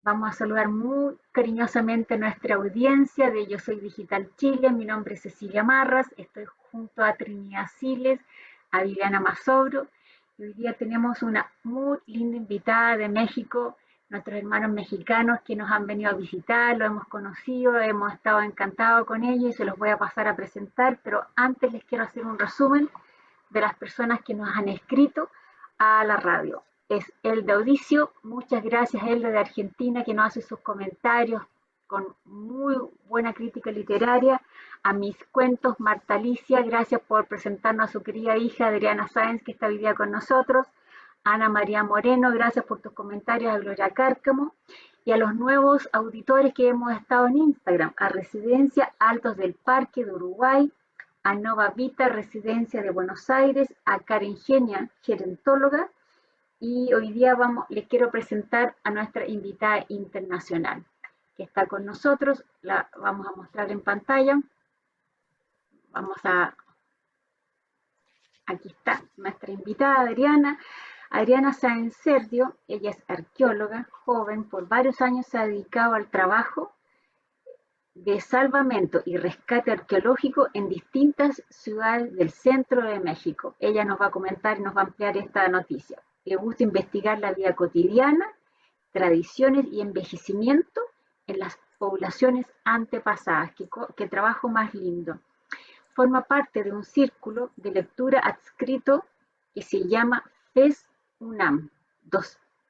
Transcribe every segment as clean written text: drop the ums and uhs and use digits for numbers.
Vamos a saludar muy cariñosamente a nuestra audiencia de Yo Soy Digital Chile. Mi nombre es Cecilia Marras, estoy junto a Trinidad Siles, a Viviana Mazobro. Y hoy día tenemos una muy linda invitada de México, nuestros hermanos mexicanos que nos han venido a visitar, lo hemos conocido, hemos estado encantados con ellos y se los voy a pasar a presentar, pero antes les quiero hacer un resumen de las personas que nos han escrito a la radio. Es Elda Audicio, muchas gracias Elda de Argentina que nos hace sus comentarios con muy buena crítica literaria. A mis cuentos, Marta Alicia, gracias por presentarnos a su querida hija Adriana Sáenz que está hoy día con nosotros. Ana María Moreno, gracias por tus comentarios, a Gloria Cárcamo. Y a los nuevos auditores que hemos estado en Instagram, a Residencia Altos del Parque de Uruguay, a Nova Vita, Residencia de Buenos Aires, a Karen Genia, gerentóloga, y hoy día les quiero presentar a nuestra invitada internacional que está con nosotros, la vamos a mostrar en pantalla. Aquí está nuestra invitada Adriana. Adriana Sáenz Serdio, ella es arqueóloga, joven, por varios años se ha dedicado al trabajo de salvamento y rescate arqueológico en distintas ciudades del centro de México. Ella nos va a comentar y nos va a ampliar esta noticia. Le gusta investigar la vida cotidiana, tradiciones y envejecimiento en las poblaciones antepasadas. Qué trabajo más lindo. Forma parte de un círculo de lectura adscrito que se llama FES UNAM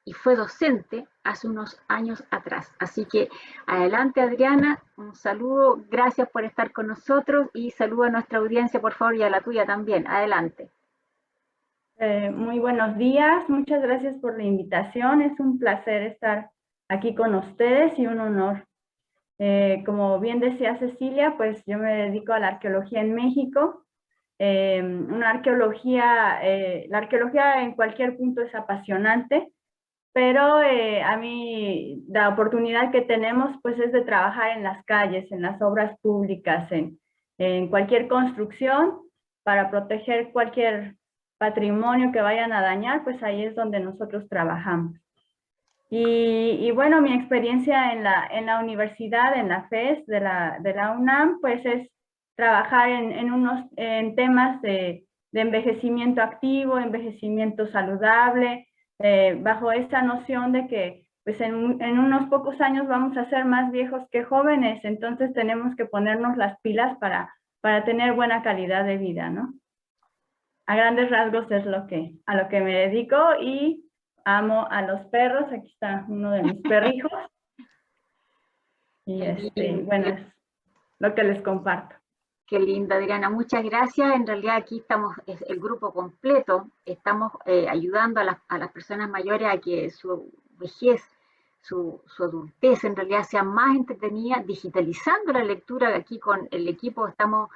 y fue docente hace unos años atrás. Así que adelante Adriana, un saludo, gracias por estar con nosotros y saludo a nuestra audiencia por favor y a la tuya también. Adelante. Muy buenos días, muchas gracias por la invitación, es un placer estar aquí con ustedes y un honor. Como bien decía Cecilia, pues yo me dedico a la arqueología en México. La arqueología en cualquier punto es apasionante, pero a mí la oportunidad que tenemos pues es de trabajar en las calles, en las obras públicas, en cualquier construcción para proteger cualquier patrimonio que vayan a dañar, pues ahí es donde nosotros trabajamos. Y bueno, mi experiencia en la universidad, en la FES de la UNAM, pues es trabajar en temas de envejecimiento activo, envejecimiento saludable, bajo esta noción de que pues en unos pocos años vamos a ser más viejos que jóvenes, entonces tenemos que ponernos las pilas para tener buena calidad de vida, ¿no? A grandes rasgos es a lo que me dedico y amo a los perros. Aquí está uno de mis perrijos. Y bueno, es lo que les comparto. Qué linda, Adriana. Muchas gracias. En realidad aquí estamos, es el grupo completo, estamos ayudando a las personas mayores a que su vejez, su adultez en realidad sea más entretenida, digitalizando la lectura. Aquí con el equipo estamos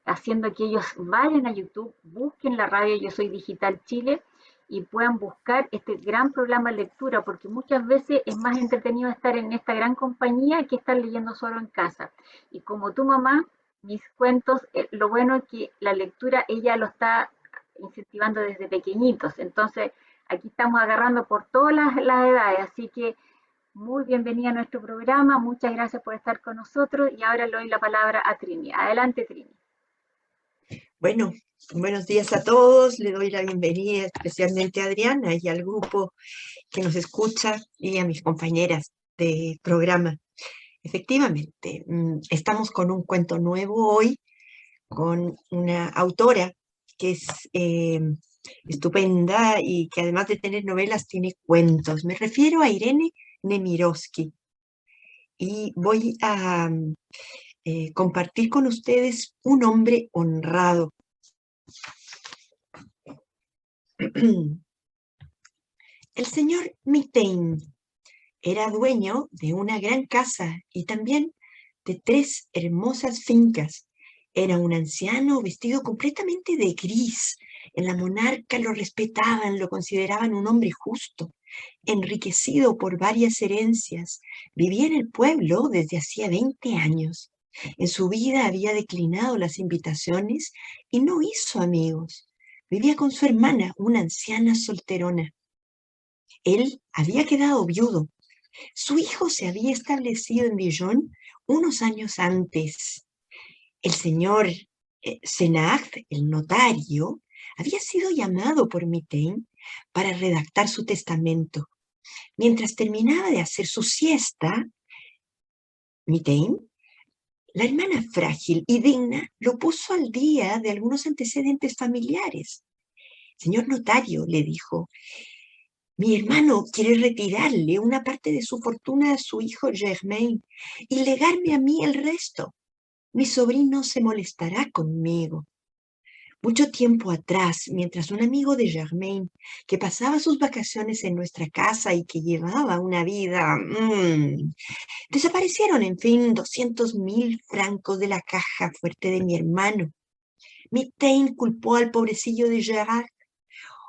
haciendo que ellos vayan a YouTube, busquen la radio Yo Soy Digital Chile y puedan buscar este gran programa de lectura, porque muchas veces es más entretenido estar en esta gran compañía que estar leyendo solo en casa. Y como tu mamá, mis cuentos, lo bueno es que la lectura ella lo está incentivando desde pequeñitos, entonces aquí estamos agarrando por todas las edades, así que muy bienvenida a nuestro programa, muchas gracias por estar con nosotros y ahora le doy la palabra a Trini. Adelante, Trini. Bueno, buenos días a todos. Le doy la bienvenida especialmente a Adriana y al grupo que nos escucha y a mis compañeras de programa. Efectivamente, estamos con un cuento nuevo hoy, con una autora que es estupenda y que además de tener novelas tiene cuentos. Me refiero a Irene Nemirovsky y voy a compartir con ustedes un hombre honrado. El señor Mitaine era dueño de una gran casa y también de 3 hermosas fincas. Era un anciano vestido completamente de gris. En la monarca lo respetaban, lo consideraban un hombre justo, enriquecido por varias herencias. Vivía en el pueblo desde hacía 20 años. En su vida había declinado las invitaciones y no hizo amigos. Vivía con su hermana, una anciana solterona. Él había quedado viudo. Su hijo se había establecido en Dijon unos años antes. El señor Senard, el notario, había sido llamado por Mitaine para redactar su testamento. Mientras terminaba de hacer su siesta, Mitaine, la hermana frágil y digna, lo puso al día de algunos antecedentes familiares. Señor notario, le dijo, mi hermano quiere retirarle una parte de su fortuna a su hijo Germain y legarme a mí el resto. Mi sobrino se molestará conmigo. Mucho tiempo atrás, mientras un amigo de Germain, que pasaba sus vacaciones en nuestra casa y que llevaba una vida... desaparecieron, en fin, 200.000 francos de la caja fuerte de mi hermano. Mitaine culpó al pobrecillo de Gerard,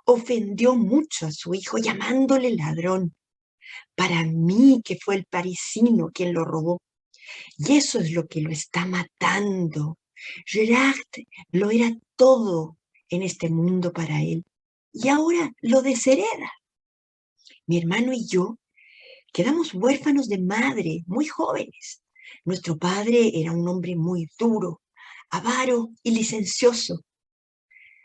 ofendió mucho a su hijo llamándole ladrón. Para mí que fue el parisino quien lo robó. Y eso es lo que lo está matando. Gerard lo era todo en este mundo para él. Y ahora lo deshereda. Mi hermano y yo quedamos huérfanos de madre, muy jóvenes. Nuestro padre era un hombre muy duro, avaro y licencioso.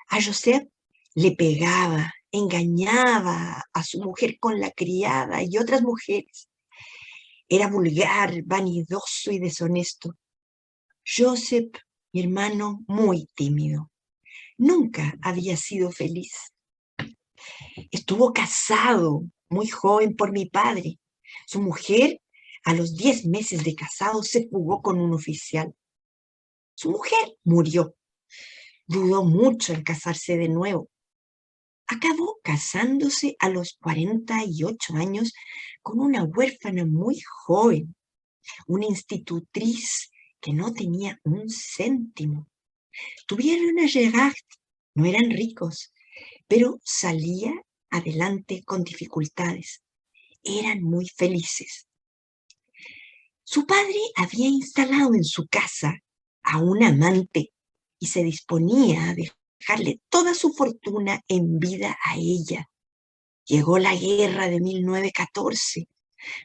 A Joseph le pegaba, engañaba a su mujer con la criada y otras mujeres. Era vulgar, vanidoso y deshonesto. Joseph, mi hermano, muy tímido. Nunca había sido feliz. Estuvo casado muy joven por mi padre. Su mujer, a los 10 meses de casado, se fugó con un oficial. Su mujer murió. Dudó mucho en casarse de nuevo. Acabó casándose a los 48 años con una huérfana muy joven, una institutriz que no tenía un céntimo. Tuvieron a Gerard, no eran ricos, pero salía adelante con dificultades. Eran muy felices. Su padre había instalado en su casa a un amante y se disponía a dejarle toda su fortuna en vida a ella. Llegó la guerra de 1914.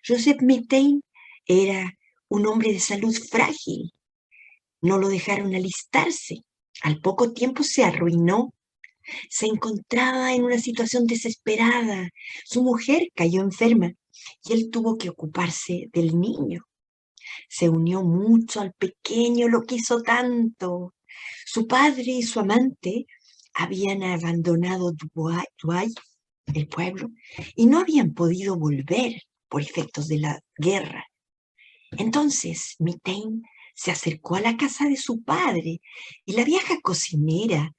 Joseph Mitaine era un hombre de salud frágil. No lo dejaron alistarse. Al poco tiempo se arruinó. Se encontraba en una situación desesperada. Su mujer cayó enferma y él tuvo que ocuparse del niño. Se unió mucho al pequeño, lo quiso tanto. Su padre y su amante habían abandonado Douai, el pueblo, y no habían podido volver por efectos de la guerra. Entonces Mitaine se acercó a la casa de su padre y la vieja cocinera,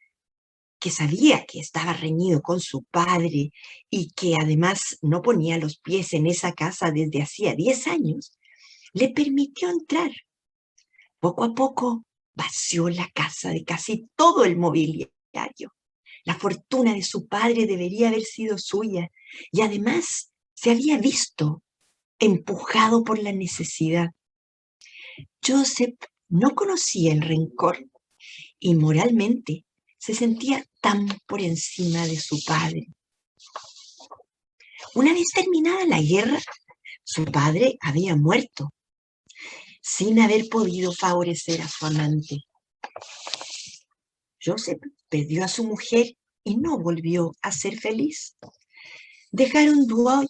que sabía que estaba reñido con su padre y que además no ponía los pies en esa casa desde hacía 10 años, le permitió entrar. Poco a poco vació la casa de casi todo el mobiliario. La fortuna de su padre debería haber sido suya y además se había visto empujado por la necesidad. Joseph no conocía el rencor y moralmente se sentía tan por encima de su padre. Una vez terminada la guerra, su padre había muerto sin haber podido favorecer a su amante. Joseph perdió a su mujer y no volvió a ser feliz. Dejaron Douai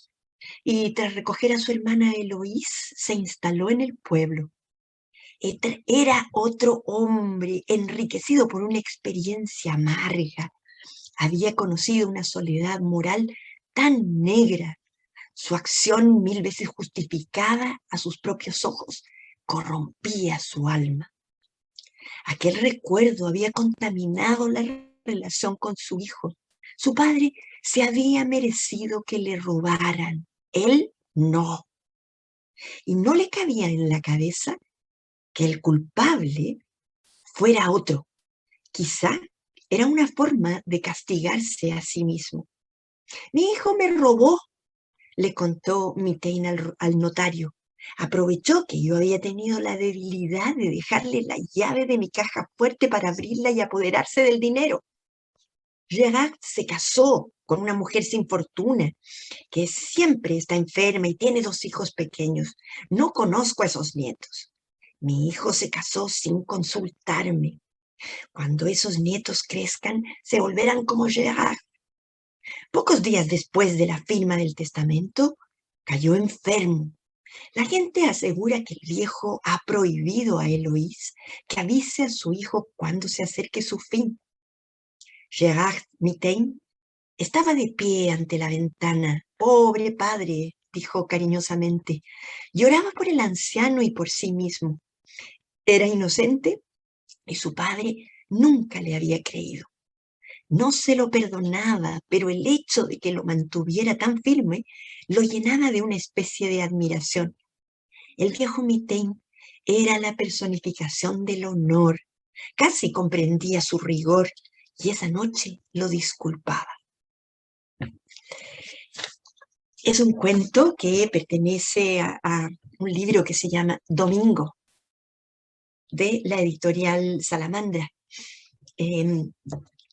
y tras recoger a su hermana Eloise se instaló en el pueblo. Era otro hombre enriquecido por una experiencia amarga. Había conocido una soledad moral tan negra. Su acción, 1000 veces justificada a sus propios ojos, corrompía su alma. Aquel recuerdo había contaminado la relación con su hijo. Su padre se había merecido que le robaran. Él no. Y no le cabía en la cabeza que el culpable fuera otro. Quizá era una forma de castigarse a sí mismo. Mi hijo me robó, le contó Mitaine al notario. Aprovechó que yo había tenido la debilidad de dejarle la llave de mi caja fuerte para abrirla y apoderarse del dinero. Gerard se casó con una mujer sin fortuna, que siempre está enferma y tiene 2 hijos pequeños. No conozco a esos nietos. Mi hijo se casó sin consultarme. Cuando esos nietos crezcan, se volverán como Gerard. Pocos días después de la firma del testamento, cayó enfermo. La gente asegura que el viejo ha prohibido a Eloís que avise a su hijo cuando se acerque su fin. Gerard Mitaine estaba de pie ante la ventana. Pobre padre, dijo cariñosamente. Lloraba por el anciano y por sí mismo. Era inocente y su padre nunca le había creído. No se lo perdonaba, pero el hecho de que lo mantuviera tan firme lo llenaba de una especie de admiración. El viejo Mitaine era la personificación del honor. Casi comprendía su rigor y esa noche lo disculpaba. Es un cuento que pertenece a un libro que se llama Domingo, de la editorial Salamandra.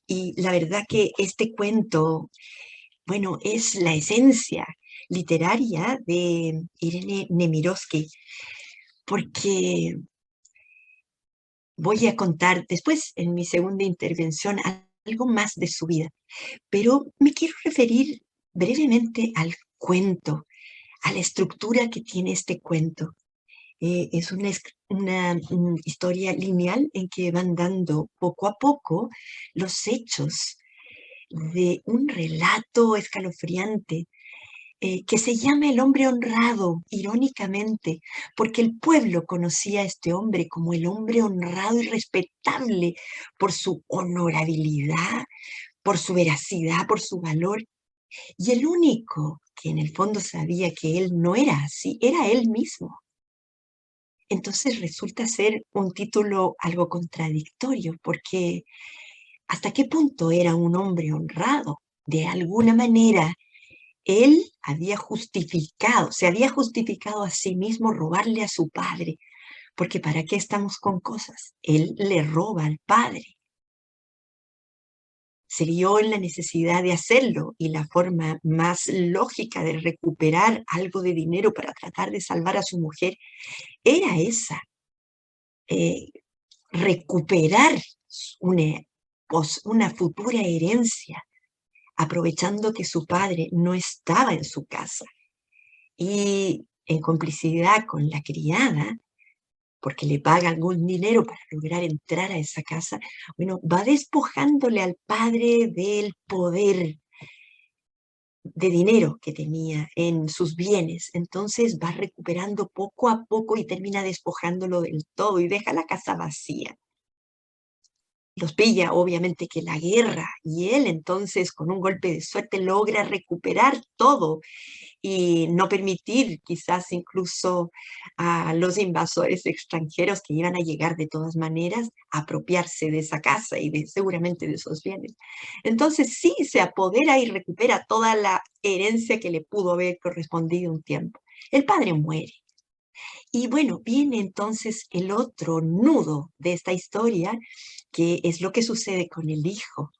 Y la verdad que este cuento, bueno, es la esencia literaria de Irene Nemirovsky, porque voy a contar después, en mi segunda intervención, algo más de su vida. Pero me quiero referir brevemente al cuento, a la estructura que tiene este cuento. Es una historia lineal en que van dando poco a poco los hechos de un relato escalofriante que se llama El hombre honrado, irónicamente, porque el pueblo conocía a este hombre como el hombre honrado y respetable por su honorabilidad, por su veracidad, por su valor. Y el único que en el fondo sabía que él no era así, era él mismo. Entonces resulta ser un título algo contradictorio, porque ¿hasta qué punto era un hombre honrado? De alguna manera, él se había justificado a sí mismo robarle a su padre, porque ¿para qué estamos con cosas? Él le roba al padre. Se vio en la necesidad de hacerlo y la forma más lógica de recuperar algo de dinero para tratar de salvar a su mujer era esa, recuperar una futura herencia, aprovechando que su padre no estaba en su casa. Y en complicidad con la criada, porque le paga algún dinero para lograr entrar a esa casa, bueno, va despojándole al padre del poder de dinero que tenía en sus bienes. Entonces va recuperando poco a poco y termina despojándolo del todo y deja la casa vacía. Los pilla obviamente que la guerra y él entonces con un golpe de suerte logra recuperar todo y no permitir quizás incluso a los invasores extranjeros que iban a llegar de todas maneras a apropiarse de esa casa y seguramente de esos bienes. Entonces sí se apodera y recupera toda la herencia que le pudo haber correspondido un tiempo. El padre muere. Y bueno, viene entonces el otro nudo de esta historia, que es lo que sucede con el hijo.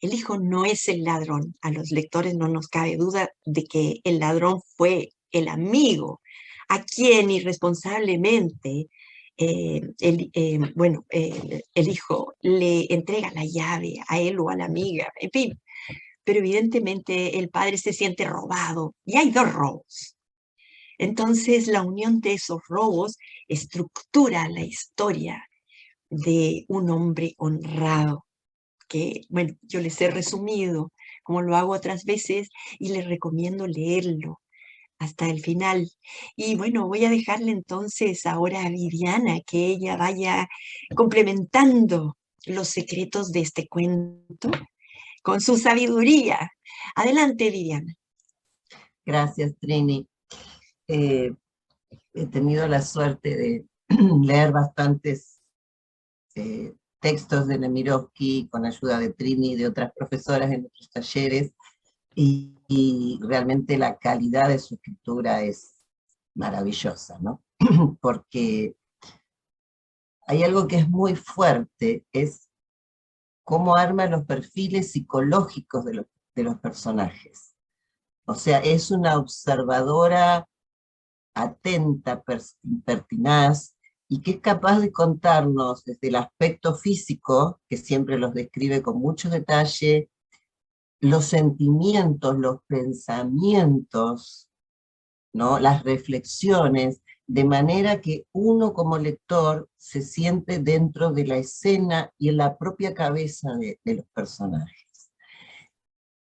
El hijo no es el ladrón. A los lectores no nos cabe duda de que el ladrón fue el amigo a quien irresponsablemente el hijo le entrega la llave a él o a la amiga, en fin. Pero evidentemente el padre se siente robado y hay 2 robos. Entonces la unión de esos robos estructura la historia de un hombre honrado, que, bueno, yo les he resumido como lo hago otras veces y les recomiendo leerlo hasta el final. Y bueno, voy a dejarle entonces ahora a Viviana que ella vaya complementando los secretos de este cuento con su sabiduría. Adelante, Viviana. Gracias, Trini. He tenido la suerte de leer bastantes textos de Nemirovsky con ayuda de Trini y de otras profesoras en nuestros talleres, y realmente la calidad de su escritura es maravillosa, ¿no? Porque hay algo que es muy fuerte, es cómo arma los perfiles psicológicos de los personajes. O sea, es una observadora atenta, pertinaz, y que es capaz de contarnos desde el aspecto físico, que siempre los describe con mucho detalle, los sentimientos, los pensamientos, ¿no? Las reflexiones, de manera que uno como lector se siente dentro de la escena y en la propia cabeza de los personajes.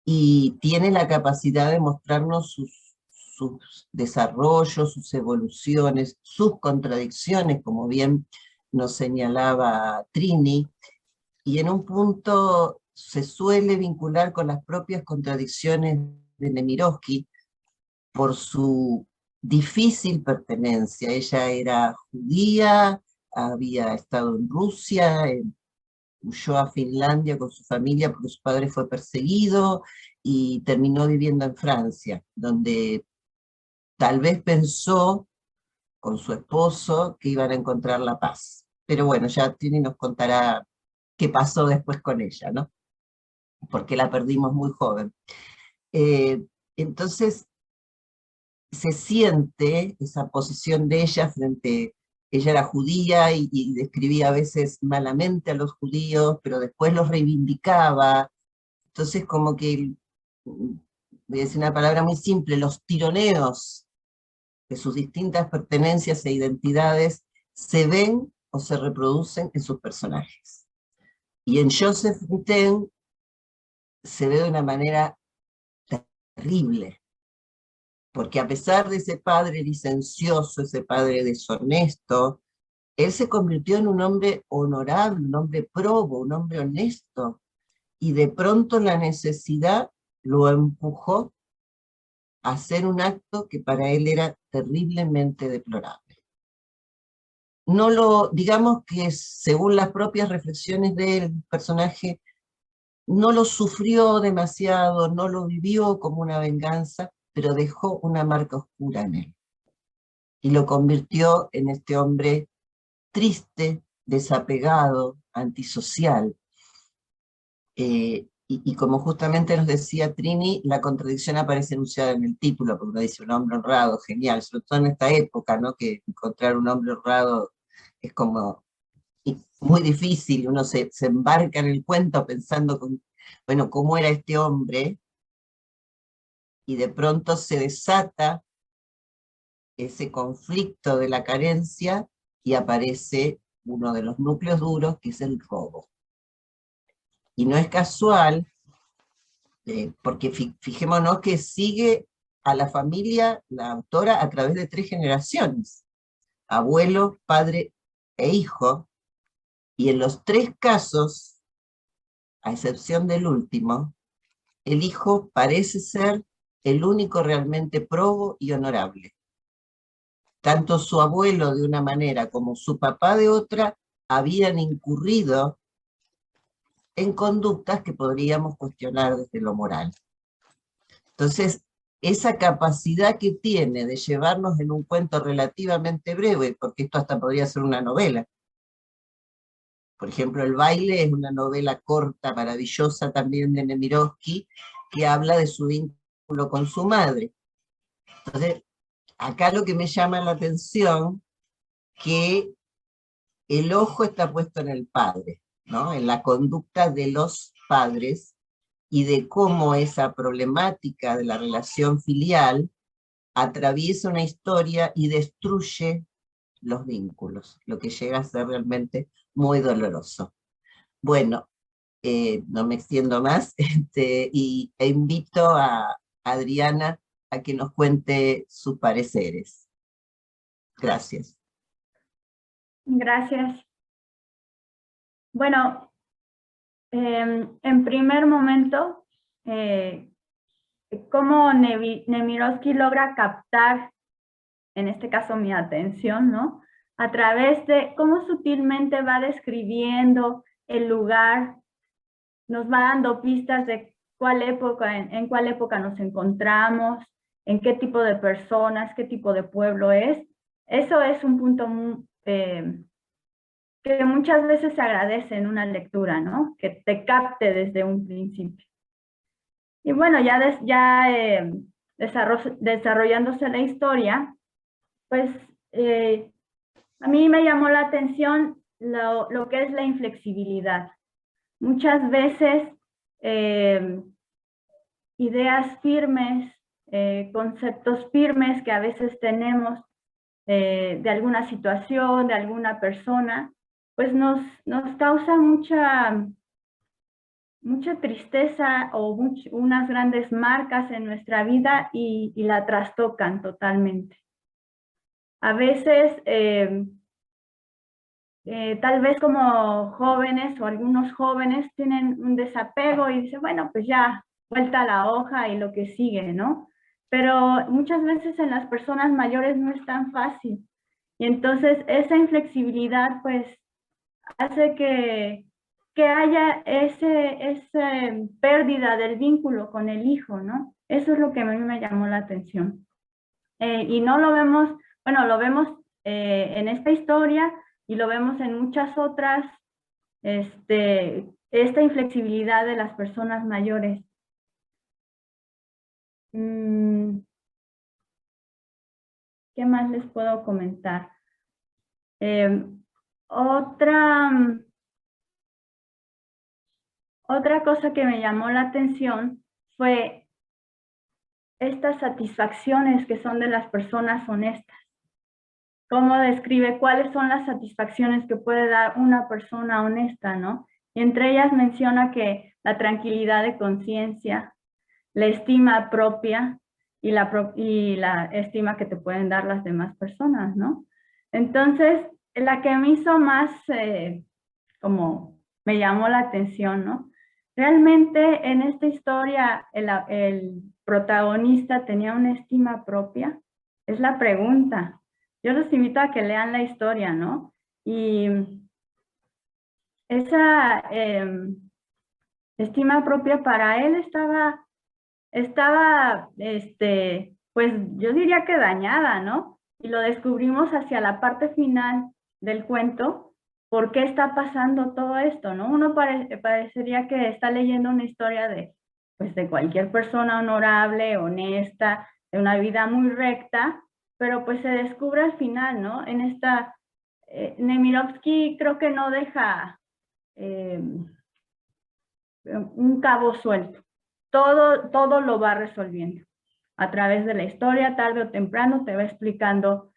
Y tiene la capacidad de mostrarnos sus desarrollos, sus evoluciones, sus contradicciones, como bien nos señalaba Trini, y en un punto se suele vincular con las propias contradicciones de Nemirovsky por su difícil pertenencia. Ella era judía, había estado en Rusia, huyó a Finlandia con su familia porque su padre fue perseguido y terminó viviendo en Francia, donde tal vez pensó con su esposo que iban a encontrar la paz. Pero bueno, ya Trini nos contará qué pasó después con ella, ¿no? Porque la perdimos muy joven. Entonces, se siente esa posición de ella frente, ella era judía y describía a veces malamente a los judíos, pero después los reivindicaba. Entonces como que, voy a decir una palabra muy simple, los tironeos de sus distintas pertenencias e identidades se ven o se reproducen en sus personajes. Y en Joseph Mitten se ve de una manera terrible, porque a pesar de ese padre licencioso, ese padre deshonesto, él se convirtió en un hombre honorable, un hombre probo, un hombre honesto, y de pronto la necesidad lo empujó a hacer un acto que para él era terriblemente deplorable. No lo, digamos que según las propias reflexiones del personaje, no lo sufrió demasiado, no lo vivió como una venganza, pero dejó una marca oscura en él. Y lo convirtió en este hombre triste, desapegado, antisocial. Y como justamente nos decía Trini, la contradicción aparece enunciada en el título, porque uno dice un hombre honrado, genial, sobre todo en esta época, ¿no? Que encontrar un hombre honrado es como muy difícil, uno se embarca en el cuento pensando, bueno, cómo era este hombre, y de pronto se desata ese conflicto de la carencia y aparece uno de los núcleos duros, que es el robo. Y no es casual, porque fijémonos que sigue a la familia, la autora, a través de 3 generaciones, abuelo, padre e hijo, y en los 3 casos, a excepción del último, el hijo parece ser el único realmente probo y honorable. Tanto su abuelo de una manera como su papá de otra habían incurrido en conductas que podríamos cuestionar desde lo moral. Entonces, esa capacidad que tiene de llevarnos en un cuento relativamente breve, porque esto hasta podría ser una novela. Por ejemplo, El baile es una novela corta, maravillosa también de Nemirovsky, que habla de su vínculo con su madre. Entonces, acá lo que me llama la atención, que el ojo está puesto en el padre, ¿no? En la conducta de los padres, y de cómo esa problemática de la relación filial atraviesa una historia y destruye los vínculos, lo que llega a ser realmente muy doloroso. Bueno, no me extiendo más, e invito a Adriana a que nos cuente sus pareceres. Gracias. Gracias. Bueno, en primer momento, cómo Nemirovsky logra captar, en este caso mi atención, ¿no? A través de cómo sutilmente va describiendo el lugar, nos va dando pistas de cuál época, en cuál época nos encontramos, en qué tipo de personas, qué tipo de pueblo es. Eso es un punto que que muchas veces se agradece en una lectura, ¿no? Que te capte desde un principio. Y bueno, desarrollándose la historia, pues a mí me llamó la atención lo que es la inflexibilidad. Muchas veces ideas firmes, conceptos firmes que a veces tenemos de alguna situación, de alguna persona, pues nos causa mucha tristeza o unas grandes marcas en nuestra vida y la trastocan totalmente. A veces, tal vez como jóvenes o algunos jóvenes tienen un desapego y dicen, bueno, pues ya, vuelta a la hoja y lo que sigue, ¿no? Pero muchas veces en las personas mayores no es tan fácil. Y entonces esa inflexibilidad pues hace que haya esa pérdida del vínculo con el hijo, ¿no? Eso es lo que a mí me llamó la atención. Y no lo vemos, bueno, lo vemos en esta historia y lo vemos en muchas otras, esta inflexibilidad de las personas mayores. ¿Qué más les puedo comentar? Otra cosa que me llamó la atención fue estas satisfacciones que son de las personas honestas. Cómo describe cuáles son las satisfacciones que puede dar una persona honesta, ¿no? Y entre ellas menciona que la tranquilidad de conciencia, la estima propia y la estima que te pueden dar las demás personas, ¿no? Entonces, la que me hizo más, como me llamó la atención, ¿no? Realmente en esta historia el protagonista tenía una estima propia, es la pregunta. Yo los invito a que lean la historia, ¿no? Y esa estima propia para él estaba, pues yo diría que dañada, ¿no? Y lo descubrimos hacia la parte final del cuento, por qué está pasando todo esto, ¿no? Uno parecería que está leyendo una historia pues de cualquier persona honorable, honesta, de una vida muy recta, pero pues se descubre al final, ¿no? En esta, Nemirovsky creo que no deja un cabo suelto. Todo lo va resolviendo. A través de la historia, tarde o temprano, te va explicando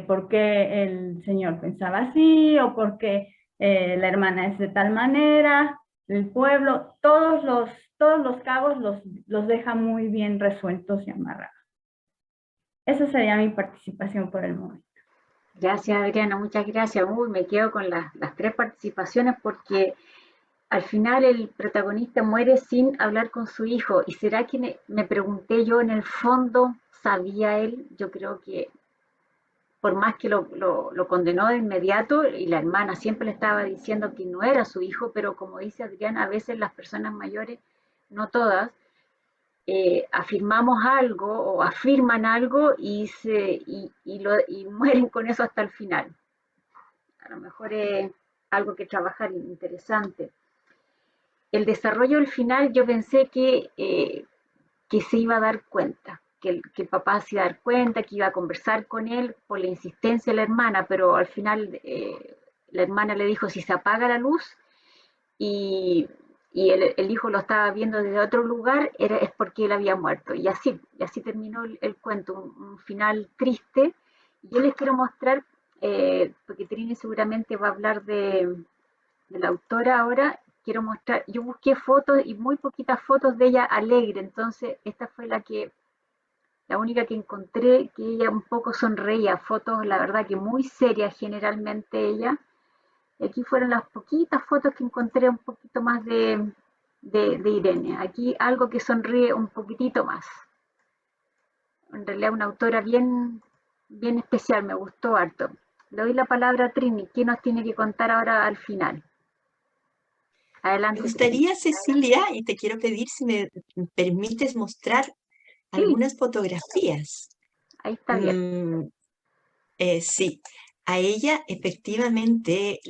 por qué el señor pensaba así, o por qué la hermana es de tal manera, el pueblo, todos los cabos los deja muy bien resueltos y amarrados. Esa sería mi participación por el momento. Gracias, Adriana, muchas gracias. Uy, me quedo con las 3 participaciones porque al final el protagonista muere sin hablar con su hijo. ¿Y será que me pregunté yo, en el fondo, sabía él? Yo creo que por más que lo condenó de inmediato, y la hermana siempre le estaba diciendo que no era su hijo, pero como dice Adriana, a veces las personas mayores, no todas, afirmamos algo o afirman algo y mueren con eso hasta el final. A lo mejor es algo que trabajar interesante. El desarrollo del final, yo pensé que se iba a dar cuenta, que el papá se iba a dar cuenta, que iba a conversar con él por la insistencia de la hermana, pero al final la hermana le dijo si se apaga la luz y el hijo lo estaba viendo desde otro lugar, es porque él había muerto. Y así terminó el cuento, un final triste. Yo les quiero mostrar, porque Trini seguramente va a hablar de la autora ahora. Quiero mostrar, yo busqué fotos y muy poquitas fotos de ella alegre, entonces esta fue la única que encontré, que ella un poco sonreía, fotos la verdad que muy serias generalmente ella. Y aquí fueron las poquitas fotos que encontré un poquito más de Irene. Aquí algo que sonríe un poquitito más. En realidad una autora bien especial, me gustó harto. Le doy la palabra a Trini, ¿qué nos tiene que contar ahora al final? Adelante. Me gustaría, Cecilia, y te quiero pedir si me permites mostrar algunas fotografías. Ahí está bien. Sí. a ella efectivamente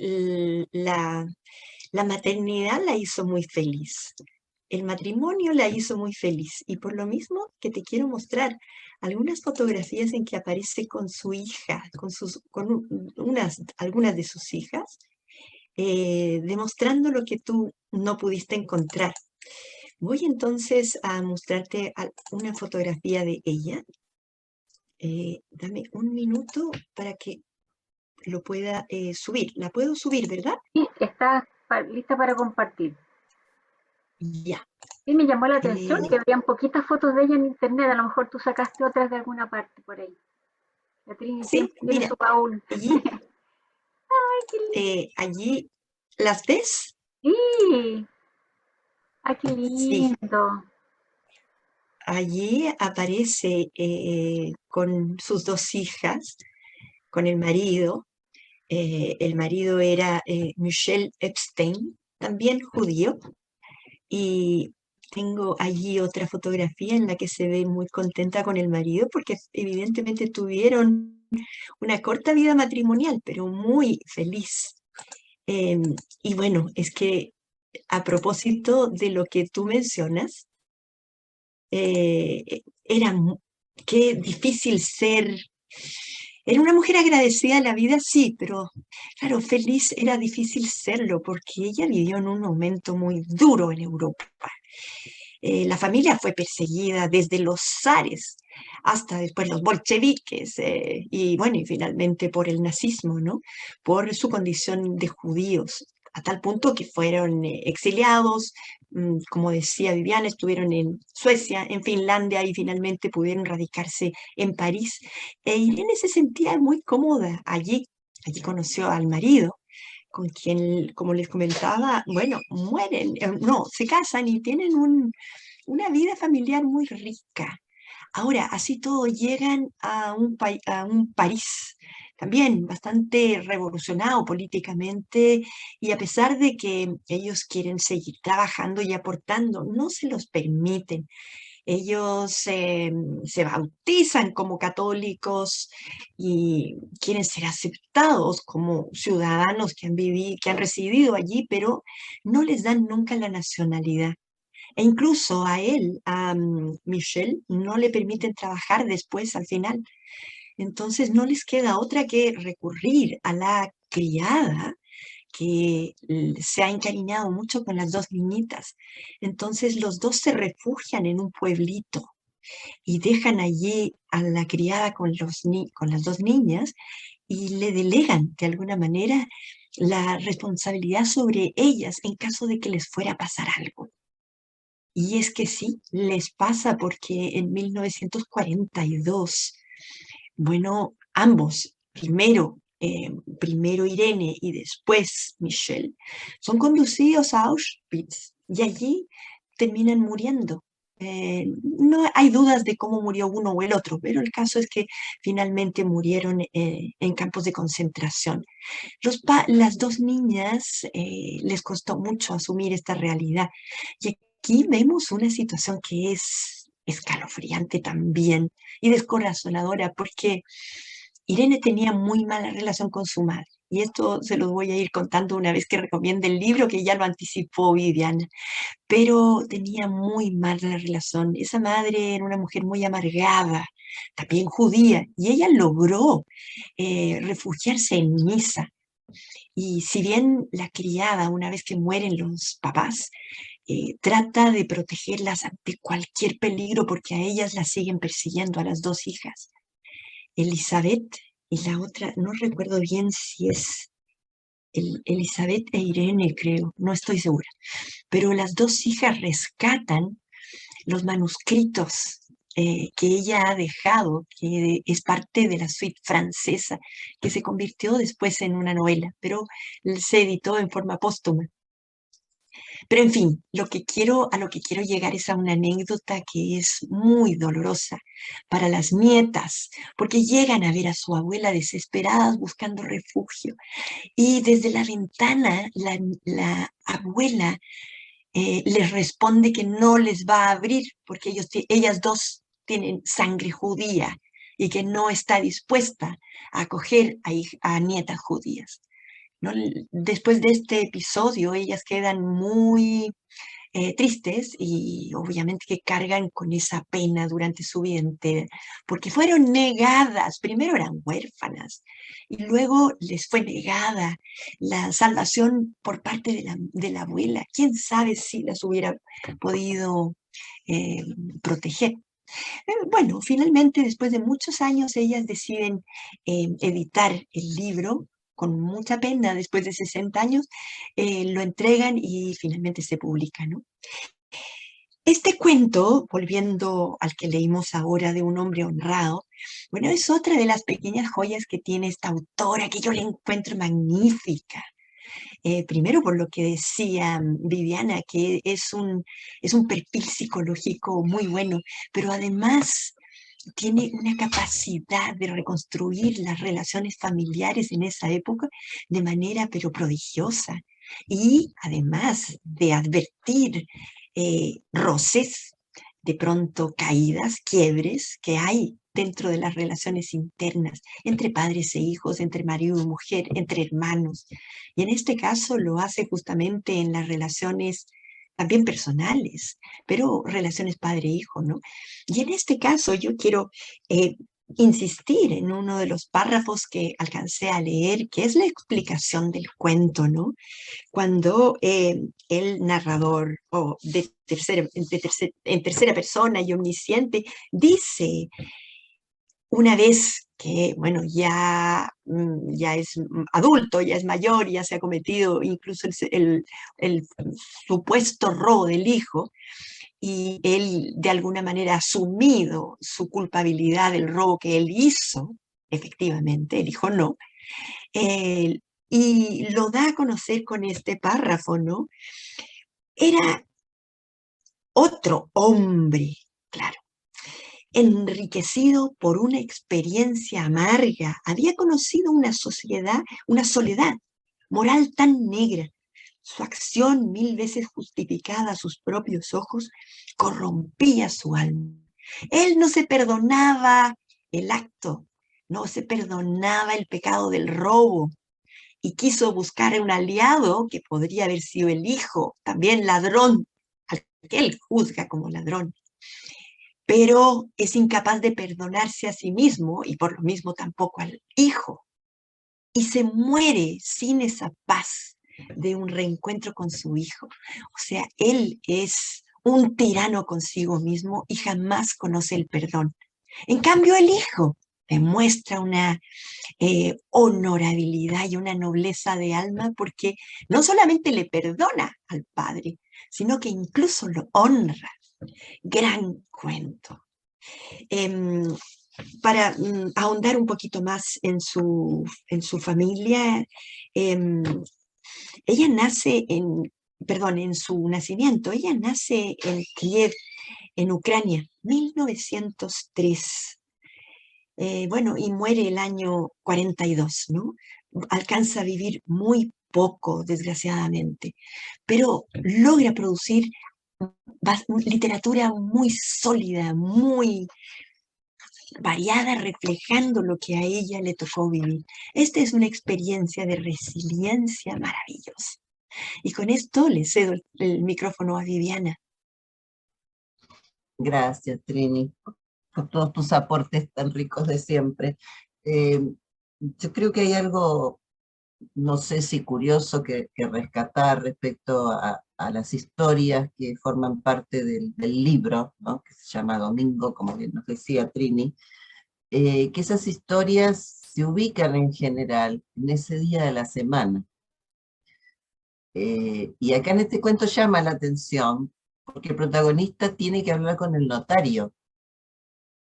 la maternidad la hizo muy feliz. El matrimonio la hizo muy feliz. Y por lo mismo que te quiero mostrar algunas fotografías en que aparece con su hija, algunas de sus hijas, demostrando lo que tú no pudiste encontrar. Voy entonces a mostrarte una fotografía de ella. Dame un minuto para que lo pueda subir. La puedo subir, ¿verdad? Sí, está lista para compartir. Ya. Sí, me llamó la atención que habían poquitas fotos de ella en internet. A lo mejor tú sacaste otras de alguna parte por ahí. La Trini Sí, siempre tiene mira, su baúl. allí, Ay, qué lindo. allí, ¿las ves? Sí, ay, qué Sí, lindo. allí aparece con sus dos hijas, con el marido. El marido era Michel Epstein, también judío, y tengo allí otra fotografía en la que se ve muy contenta con el marido porque evidentemente tuvieron una corta vida matrimonial, pero muy feliz. Y bueno, es que a propósito de lo que tú mencionas, era qué difícil ser. Era una mujer agradecida a la vida, sí, pero claro, feliz era difícil serlo porque ella vivió en un momento muy duro en Europa. La familia fue perseguida desde los zares hasta después los bolcheviques y bueno, y finalmente por el nazismo, ¿no? Por su condición de judíos, a tal punto que fueron exiliados, como decía Viviana, estuvieron en Suecia, en Finlandia y finalmente pudieron radicarse en París. E Irene se sentía muy cómoda allí. Allí conoció al marido, con quien, como les comentaba, bueno, mueren, no, se casan y tienen una vida familiar muy rica. Ahora, así todo llegan a un París también bastante revolucionado políticamente y a pesar de que ellos quieren seguir trabajando y aportando, no se los permiten. Ellos se bautizan como católicos y quieren ser aceptados como ciudadanos que han vivido, que han residido allí, pero no les dan nunca la nacionalidad. E incluso a él, a Michel, no le permiten trabajar después al final. Entonces no les queda otra que recurrir a la criada que se ha encariñado mucho con las dos niñitas. Entonces los dos se refugian en un pueblito y dejan allí a la criada con las dos niñas y le delegan de alguna manera la responsabilidad sobre ellas en caso de que les fuera a pasar algo. Y es que sí, les pasa porque en 1942, bueno, ambos, primero Irene y después Michelle, son conducidos a Auschwitz y allí terminan muriendo. No hay dudas de cómo murió uno o el otro, pero el caso es que finalmente murieron en campos de concentración. Las dos niñas les costó mucho asumir esta realidad. Y aquí vemos una situación que es escalofriante también y descorazonadora porque Irene tenía muy mala relación con su madre. Y esto se los voy a ir contando una vez que recomiende el libro, que ya lo anticipó Viviana. Pero tenía muy mala relación. Esa madre era una mujer muy amargada, también judía, y ella logró refugiarse en Niza. Y si bien la criada, una vez que mueren los papás, trata de protegerlas ante cualquier peligro porque a ellas las siguen persiguiendo, a las dos hijas. Elizabeth y la otra, no recuerdo bien si es Elizabeth e Irene, creo, no estoy segura, pero las dos hijas rescatan los manuscritos que ella ha dejado, que es parte de la suite francesa, que se convirtió después en una novela, pero se editó en forma póstuma. Pero en fin, a lo que quiero llegar es a una anécdota que es muy dolorosa para las nietas, porque llegan a ver a su abuela desesperadas buscando refugio. Y desde la ventana, la abuela les responde que no les va a abrir porque ellas dos tienen sangre judía y que no está dispuesta a acoger a nietas judías, ¿no? Después de este episodio, ellas quedan muy tristes y obviamente que cargan con esa pena durante su vida entera, porque fueron negadas, primero eran huérfanas y luego les fue negada la salvación por parte de la abuela. ¿Quién sabe si las hubiera podido eh, proteger? Bueno, finalmente, después de muchos años, ellas deciden editar el libro con mucha pena, después de 60 años, lo entregan y finalmente se publica, ¿no? Este cuento, volviendo al que leímos ahora de un hombre honrado, bueno, es otra de las pequeñas joyas que tiene esta autora que yo le encuentro magnífica. Primero por lo que decía Viviana, que es un perfil psicológico muy bueno, pero además tiene una capacidad de reconstruir las relaciones familiares en esa época de manera pero prodigiosa. Y además de advertir roces, de pronto caídas, quiebres que hay dentro de las relaciones internas, entre padres e hijos, entre marido y mujer, entre hermanos. Y en este caso lo hace justamente en las relaciones también personales, pero relaciones padre-hijo, ¿no? Y en este caso yo quiero insistir en uno de los párrafos que alcancé a leer, que es la explicación del cuento, ¿no? Cuando el narrador, en tercera persona y omnisciente, dice, una vez que, bueno, ya es adulto, ya es mayor, ya se ha cometido incluso el supuesto robo del hijo, y él de alguna manera ha asumido su culpabilidad del robo que él hizo, efectivamente, el hijo no, y lo da a conocer con este párrafo, ¿no? Era otro hombre, claro, enriquecido por una experiencia amarga, había conocido una soledad moral tan negra. Su acción, 1000 veces justificada a sus propios ojos, corrompía su alma. Él no se perdonaba el acto, no se perdonaba el pecado del robo, y quiso buscar un aliado que podría haber sido el hijo, también ladrón, al que él juzga como ladrón. Pero es incapaz de perdonarse a sí mismo y por lo mismo tampoco al hijo. Y se muere sin esa paz de un reencuentro con su hijo. O sea, él es un tirano consigo mismo y jamás conoce el perdón. En cambio, el hijo demuestra una honorabilidad y una nobleza de alma porque no solamente le perdona al padre, sino que incluso lo honra. Gran cuento. Para ahondar un poquito más en su familia, ella nace en su nacimiento, ella nace en Kiev, en Ucrania, 1903. Bueno, y muere el año 42, ¿no? Alcanza a vivir muy poco, desgraciadamente, pero logra producir literatura muy sólida, muy variada, reflejando lo que a ella le tocó vivir. Esta es una experiencia de resiliencia maravillosa. Y con esto le cedo el micrófono a Viviana. Gracias, Trini, por todos tus aportes tan ricos de siempre. Yo creo que hay algo, no sé si curioso, que rescatar respecto a las historias que forman parte del libro, ¿no? Que se llama Domingo, como bien nos decía Trini, que esas historias se ubican en general en ese día de la semana. Y acá en este cuento llama la atención, porque el protagonista tiene que hablar con el notario.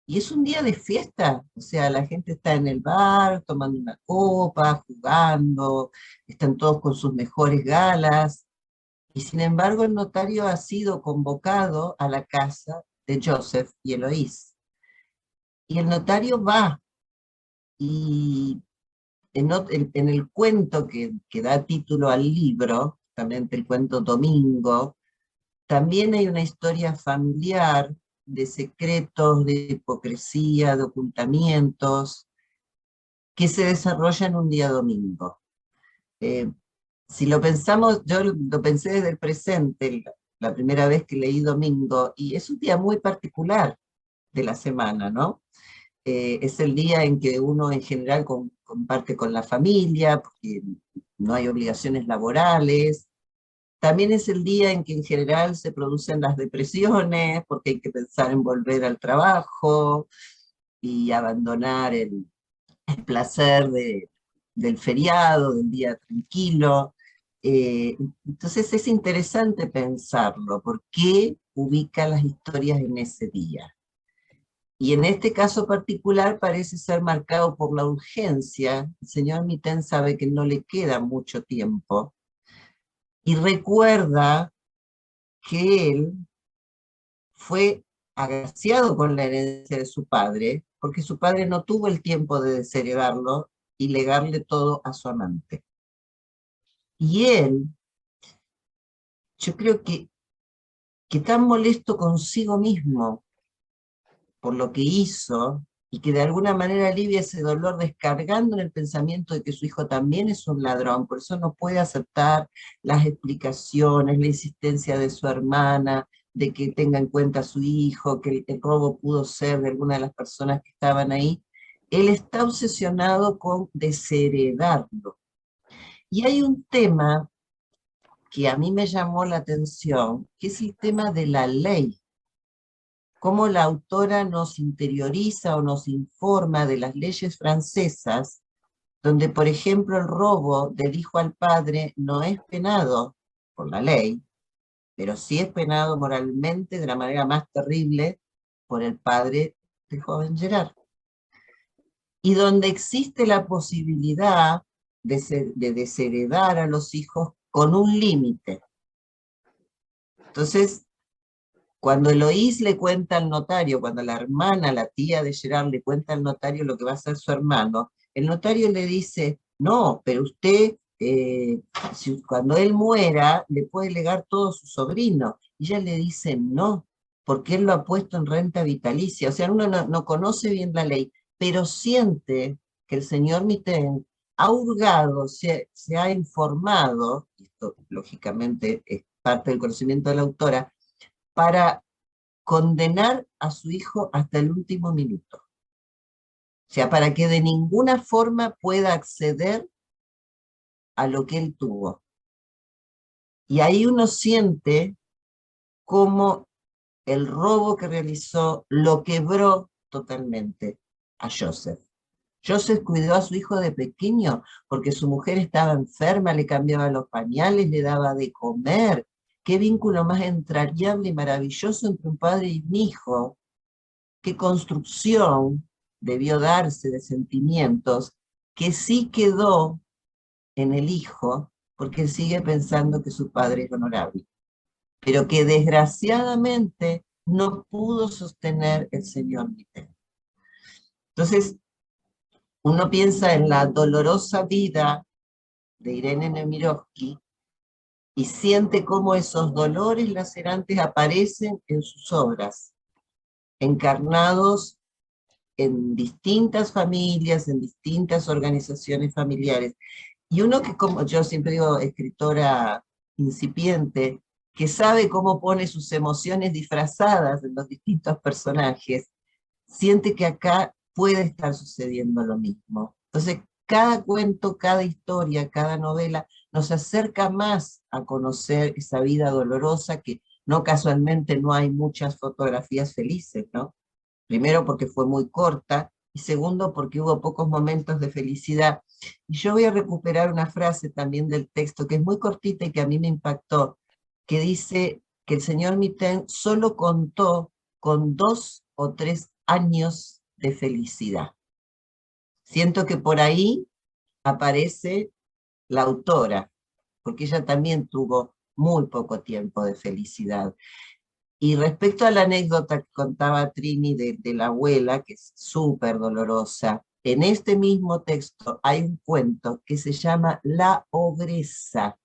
Y es un día de fiesta, o sea, la gente está en el bar, tomando una copa, jugando, están todos con sus mejores galas, y sin embargo el notario ha sido convocado a la casa de Joseph y Eloís. Y el notario va, y en el cuento que da título al libro, también el cuento Domingo, también hay una historia familiar de secretos, de hipocresía, de ocultamientos, que se desarrolla en un día domingo. Si lo pensamos, yo lo pensé desde el presente, la primera vez que leí domingo, y es un día muy particular de la semana, ¿no? Es el día en que uno en general comparte con la familia, porque no hay obligaciones laborales. También es el día en que en general se producen las depresiones, porque hay que pensar en volver al trabajo y abandonar el placer del feriado, del día tranquilo. Entonces es interesante pensarlo, ¿por qué ubica las historias en ese día? Y en este caso particular parece ser marcado por la urgencia. El señor Miten sabe que no le queda mucho tiempo, y recuerda que él fue agraciado con la herencia de su padre, porque su padre no tuvo el tiempo de desheredarlo y legarle todo a su amante. Y él, yo creo que tan molesto consigo mismo por lo que hizo, y que de alguna manera alivia ese dolor descargando en el pensamiento de que su hijo también es un ladrón, por eso no puede aceptar las explicaciones, la insistencia de su hermana, de que tenga en cuenta a su hijo, que el robo pudo ser de alguna de las personas que estaban ahí. Él está obsesionado con desheredarlo. Y hay un tema que a mí me llamó la atención, que es el tema de la ley. Cómo la autora nos interioriza o nos informa de las leyes francesas, donde, por ejemplo, el robo del hijo al padre no es penado por la ley, pero sí es penado moralmente de la manera más terrible por el padre del joven Gerard. Y donde existe la posibilidad de desheredar a los hijos con un límite. Entonces, cuando Eloís le cuenta al notario, cuando la hermana, la tía de Gerard, le cuenta al notario lo que va a hacer su hermano, el notario le dice, no, pero usted, cuando él muera, le puede legar todo a su sobrino. Y ella le dice, no, porque él lo ha puesto en renta vitalicia. O sea, uno no conoce bien la ley, pero siente que el señor Miten ha hurgado, se ha informado, y esto lógicamente es parte del conocimiento de la autora, para condenar a su hijo hasta el último minuto. O sea, para que de ninguna forma pueda acceder a lo que él tuvo. Y ahí uno siente cómo el robo que realizó lo quebró totalmente a Joseph. Joseph cuidó a su hijo de pequeño porque su mujer estaba enferma, le cambiaba los pañales, le daba de comer. Qué vínculo más entrañable y maravilloso entre un padre y un hijo. Qué construcción debió darse de sentimientos que sí quedó en el hijo, porque él sigue pensando que su padre es honorable, pero que desgraciadamente no pudo sostener el señor Miten. Entonces, uno piensa en la dolorosa vida de Irene Nemirovsky y siente cómo esos dolores lacerantes aparecen en sus obras, encarnados en distintas familias, en distintas organizaciones familiares. Y uno que, como yo siempre digo, escritora incipiente, que sabe cómo pone sus emociones disfrazadas en los distintos personajes, siente que acá puede estar sucediendo lo mismo. Entonces, cada cuento, cada historia, cada novela nos acerca más a conocer esa vida dolorosa que no casualmente no hay muchas fotografías felices, ¿no? Primero porque fue muy corta, y segundo porque hubo pocos momentos de felicidad. Y yo voy a recuperar una frase también del texto, que es muy cortita y que a mí me impactó, que dice que el señor Miten solo contó con 2 o 3 años de felicidad. Siento que por ahí aparece la autora, porque ella también tuvo muy poco tiempo de felicidad. Y respecto a la anécdota que contaba Trini de la abuela, que es súper dolorosa, en este mismo texto hay un cuento que se llama La Ogresa.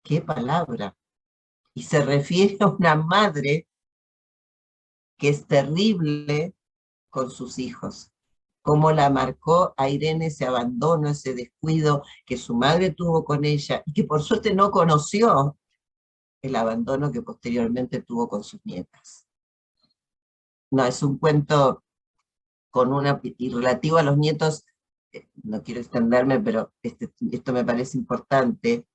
¡Qué palabra! Y se refiere a una madre que es terrible con sus hijos. Cómo la marcó a Irene ese abandono, ese descuido que su madre tuvo con ella, y que por suerte no conoció el abandono que posteriormente tuvo con sus nietas. No, es un cuento con y relativo a los nietos, no quiero extenderme, pero esto me parece importante.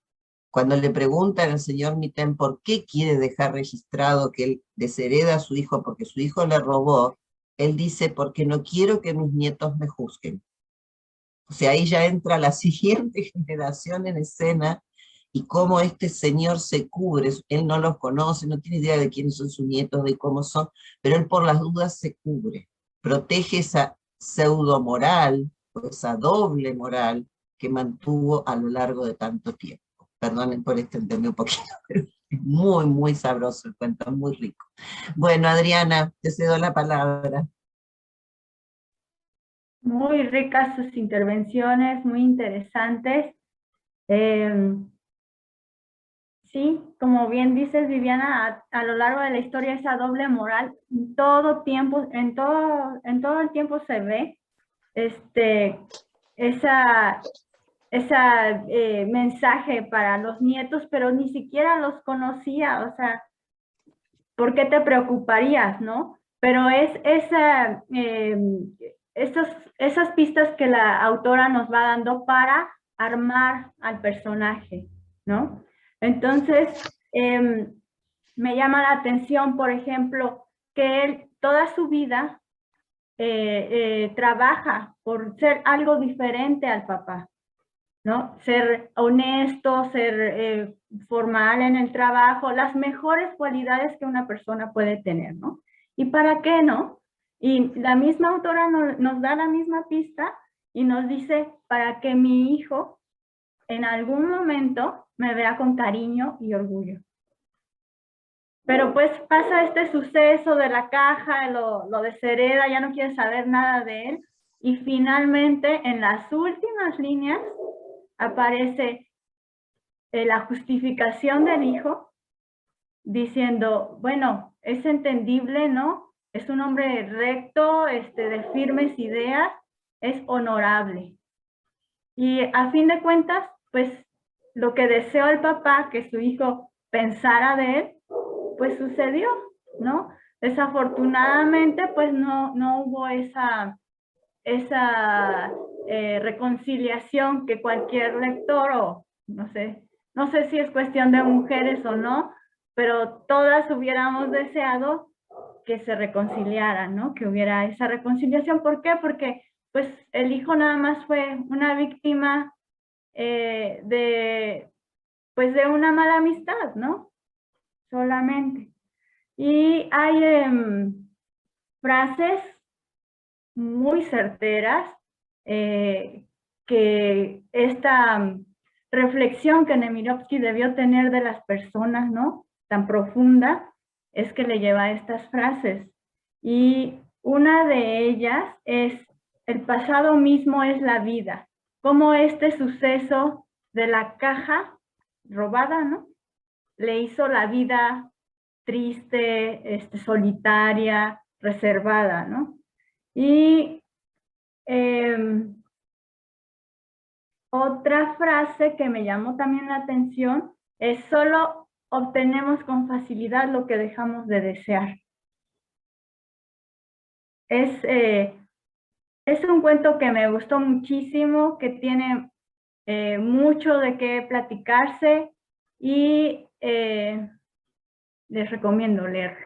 Cuando le preguntan al señor Mitten por qué quiere dejar registrado que él deshereda a su hijo porque su hijo le robó, él dice, porque no quiero que mis nietos me juzguen. O sea, ahí ya entra la siguiente generación en escena, y cómo este señor se cubre. Él no los conoce, no tiene idea de quiénes son sus nietos, de cómo son, pero él por las dudas se cubre, protege esa pseudo moral, o esa doble moral que mantuvo a lo largo de tanto tiempo. Perdonen por extenderme un poquito, pero es muy, muy sabroso el cuento, muy rico. Bueno, Adriana, te cedo la palabra. Muy ricas sus intervenciones, muy interesantes. Sí, como bien dices, Viviana, a lo largo de la historia esa doble moral, en todo tiempo, en todo el tiempo se ve esa mensaje para los nietos, pero ni siquiera los conocía. O sea, ¿por qué te preocuparías, no? Pero es esas pistas que la autora nos va dando para armar al personaje, ¿no? Entonces, me llama la atención, por ejemplo, que él toda su vida trabaja por ser algo diferente al papá, ¿no? Ser honesto, ser formal en el trabajo, las mejores cualidades que una persona puede tener, ¿no? ¿Y para qué no? Y la misma autora nos da la misma pista y nos dice, para que mi hijo en algún momento me vea con cariño y orgullo. Pero pues pasa este suceso de la caja, lo deshereda, ya no quiere saber nada de él, y finalmente en las últimas líneas aparece la justificación del hijo diciendo, bueno, es entendible, ¿no? Es un hombre recto, de firmes ideas, es honorable. Y a fin de cuentas, pues lo que deseó el papá que su hijo pensara de él, pues sucedió, ¿no? Desafortunadamente, pues no hubo esa reconciliación que cualquier lector, o no sé si es cuestión de mujeres o no, pero todas hubiéramos deseado que se reconciliaran, ¿no? Que hubiera esa reconciliación. ¿Por qué? Porque pues el hijo nada más fue una víctima de una mala amistad, ¿no? Solamente. Y hay frases muy certeras que esta reflexión que Nemirovsky debió tener de las personas, ¿no? Tan profunda, es que le lleva a estas frases. Y una de ellas es, el pasado mismo es la vida. Como este suceso de la caja robada, ¿no? Le hizo la vida triste, solitaria, reservada, ¿no? Y otra frase que me llamó también la atención es: solo obtenemos con facilidad lo que dejamos de desear. Es un cuento que me gustó muchísimo, que tiene mucho de qué platicarse, y les recomiendo leerlo.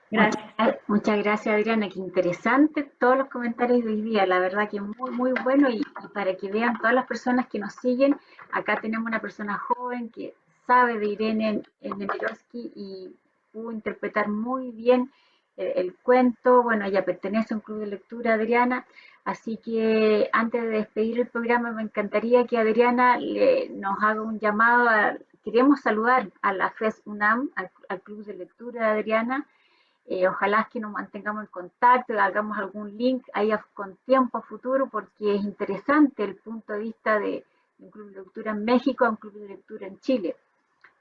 Gracias. Muchas gracias, Adriana, qué interesante todos los comentarios de hoy día, la verdad que muy, muy bueno, y para que vean todas las personas que nos siguen, acá tenemos una persona joven que sabe de Irene Nemirovsky y pudo interpretar muy bien el cuento. Bueno, ella pertenece a un club de lectura, Adriana, así que antes de despedir el programa me encantaría que Adriana nos haga un llamado. Queremos saludar a la FES UNAM, al club de lectura de Adriana. Ojalá que nos mantengamos en contacto, hagamos algún link ahí con tiempo a futuro, porque es interesante el punto de vista de un club de lectura en México a un club de lectura en Chile.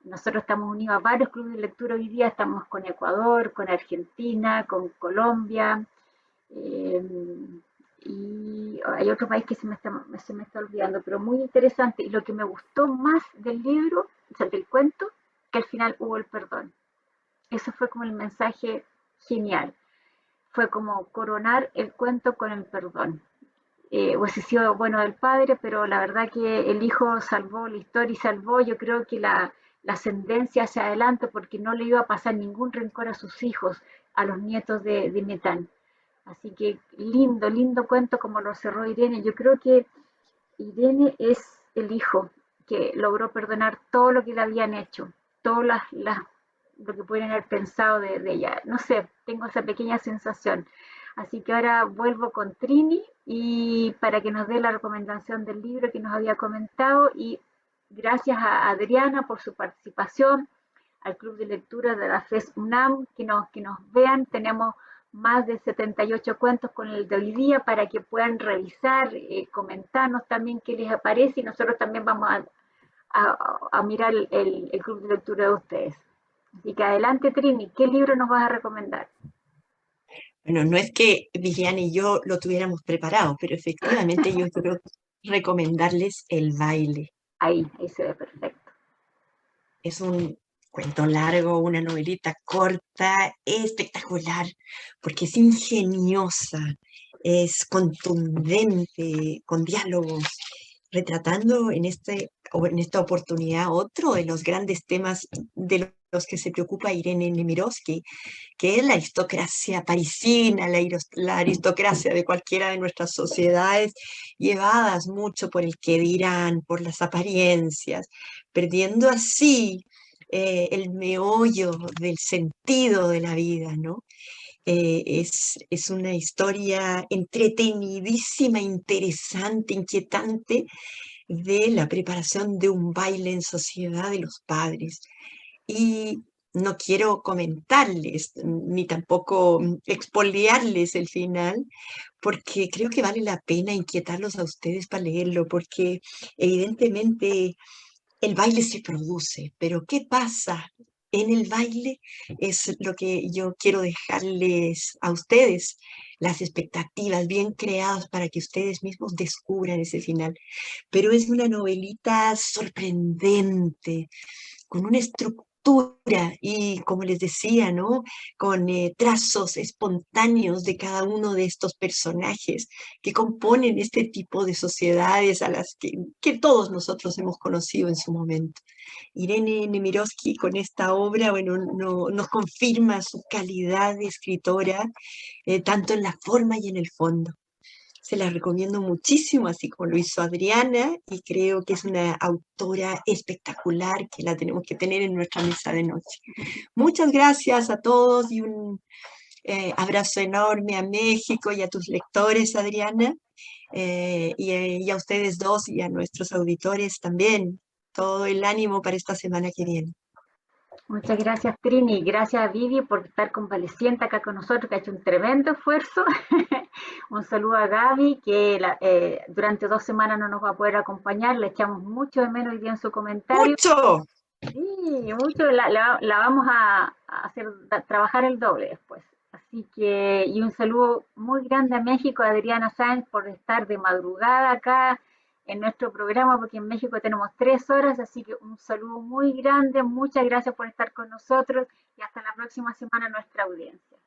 nosotros estamos unidos a varios clubes de lectura hoy día, estamos con Ecuador, con Argentina, con Colombia, y hay otro país que se me está olvidando, pero muy interesante. Y lo que me gustó más del libro, o sea, del cuento, que al final hubo el perdón. Eso fue como el mensaje genial. Fue como coronar el cuento con el perdón. Hubiese sido bueno del padre, pero la verdad que el hijo salvó la historia y salvó, yo creo que la ascendencia hacia adelante, porque no le iba a pasar ningún rencor a sus hijos, a los nietos de Metán. Así que lindo, lindo cuento como lo cerró Irene. Yo creo que Irene es el hijo que logró perdonar todo lo que le habían hecho, todo lo que pueden haber pensado de ella. No sé, tengo esa pequeña sensación. Así que ahora vuelvo con Trini y para que nos dé la recomendación del libro que nos había comentado, y gracias a Adriana por su participación, al Club de Lectura de la FES UNAM, que nos vean. Tenemos más de 78 cuentos con el de hoy día para que puedan revisar, comentarnos también qué les aparece, y nosotros también vamos a mirar el Club de Lectura de ustedes. Así que adelante, Trini, ¿qué libro nos vas a recomendar? Bueno, no es que Viviana y yo lo tuviéramos preparado, pero efectivamente yo quiero recomendarles El baile. Ahí se ve perfecto. Es un cuento largo, una novelita corta, espectacular, porque es ingeniosa, es contundente, con diálogos, retratando en esta oportunidad otro de los grandes temas de los que se preocupa Irene Nemirovsky, que es la aristocracia parisina, la aristocracia de cualquiera de nuestras sociedades, llevadas mucho por el que dirán, por las apariencias, perdiendo así el meollo del sentido de la vida, ¿no? Es una historia entretenidísima, interesante, inquietante, de la preparación de un baile en sociedad de los padres. Y no quiero comentarles ni tampoco expoliarles el final, porque creo que vale la pena inquietarlos a ustedes para leerlo, porque evidentemente el baile se produce, pero ¿qué pasa en el baile? Es lo que yo quiero dejarles a ustedes, las expectativas bien creadas para que ustedes mismos descubran ese final. Pero es una novelita sorprendente, con una estructura y, como les decía, ¿no? Con trazos espontáneos de cada uno de estos personajes que componen este tipo de sociedades a las que todos nosotros hemos conocido en su momento. Irene Nemirovsky con esta obra, bueno, nos confirma su calidad de escritora, tanto en la forma y en el fondo. Se la recomiendo muchísimo, así como lo hizo Adriana, y creo que es una autora espectacular que la tenemos que tener en nuestra mesa de noche. Muchas gracias a todos y un abrazo enorme a México y a tus lectores, Adriana, y a ustedes dos y a nuestros auditores también. Todo el ánimo para esta semana que viene. Muchas gracias, Trini. Gracias a Vivi por estar convaleciente acá con nosotros, que ha hecho un tremendo esfuerzo. Un saludo a Gaby, que durante 2 semanas no nos va a poder acompañar. Le echamos mucho de menos hoy día en su comentario. ¡Mucho! Sí, mucho. La vamos a hacer trabajar el doble después. Así que, y un saludo muy grande a México, a Adriana Sáenz, por estar de madrugada acá en nuestro programa, porque en México tenemos 3 horas, así que un saludo muy grande, muchas gracias por estar con nosotros y hasta la próxima semana nuestra audiencia.